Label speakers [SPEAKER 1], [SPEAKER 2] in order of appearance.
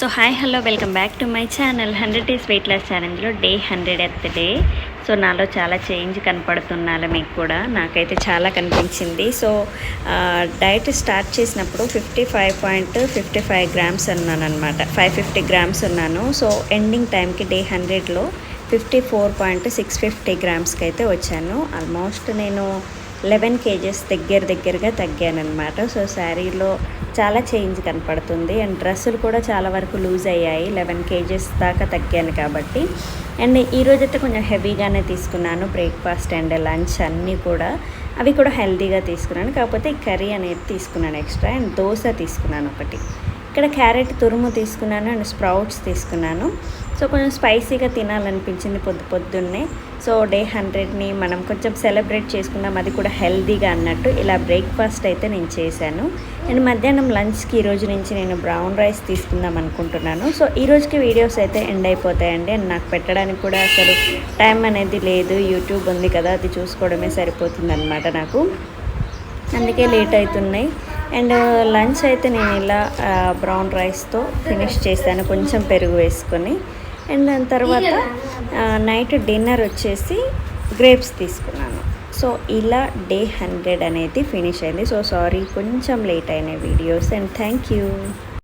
[SPEAKER 1] So hi hello welcome back to my channel 100 days weight loss ఛాలెంజ్లో day 100th day. So నాలో చాలా change కనపడుతున్నాను, మీకు కూడా నాకైతే చాలా కనిపించింది. సో డైట్ స్టార్ట్ చేసినప్పుడు 55.55 గ్రామ్స్ ఉన్నాను అనమాట, 550 గ్రామ్స్ ఉన్నాను. సో ఎండింగ్ టైంకి డే 100లో 54.650 గ్రామ్స్కి అయితే వచ్చాను. ఆల్మోస్ట్ నేను 11 kgs దగ్గరగా తగ్గానమాట. సో శారీలో చాలా చేంజ్ కనపడుతుంది అండ్ డ్రెస్సులు కూడా చాలా వరకు లూజ్ అయ్యాయి. 11 kgs దాకా తగ్గాను కాబట్టి. అండ్ ఈరోజైతే కొంచెం హెవీగానే తీసుకున్నాను, బ్రేక్ఫాస్ట్ అండ్ లంచ్ అన్నీ కూడా అవి కూడా హెల్తీగా తీసుకున్నాను. కాకపోతే కర్రీ అనేది తీసుకున్నాను ఎక్స్ట్రా, అండ్ దోశ తీసుకున్నాను ఒకటి. ఇక్కడ క్యారెట్ తురుము తీసుకున్నాను అండ్ స్ప్రౌట్స్ తీసుకున్నాను. సో కొంచెం స్పైసీగా తినాలనిపించింది పొద్దున్నే. సో డే 100ని మనం కొంచెం సెలబ్రేట్ చేసుకుందాం, అది కూడా హెల్తీగా అన్నట్టు ఇలా బ్రేక్ఫాస్ట్ అయితే నేను చేశాను. అండ్ మధ్యాహ్నం లంచ్కి ఈరోజు నుంచి నేను బ్రౌన్ రైస్ తీసుకుందాం అనుకుంటున్నాను. సో ఈరోజుకి వీడియోస్ అయితే ఎండ్ అయిపోతాయండి. అండ్ నాకు పెట్టడానికి కూడా అసలు టైం అనేది లేదు, యూట్యూబ్ ఉంది కదా, అది చూసుకోవడమే సరిపోతుంది అనమాట నాకు, అందుకే లేట్ అవుతున్నాయి. అండ్ లంచ్ అయితే నేను ఇలా బ్రౌన్ రైస్తో ఫినిష్ చేశాను, కొంచెం పెరుగు వేసుకొని. అండ్ దాని తర్వాత నైట్ డిన్నర్ వచ్చేసి గ్రేప్స్ తీసుకున్నాను. సో ఇలా డే 100 అనేది ఫినిష్ అయింది. సో సారీ కొంచెం లేట్ అయినాయి వీడియోస్, అండ్ థ్యాంక్ యూ.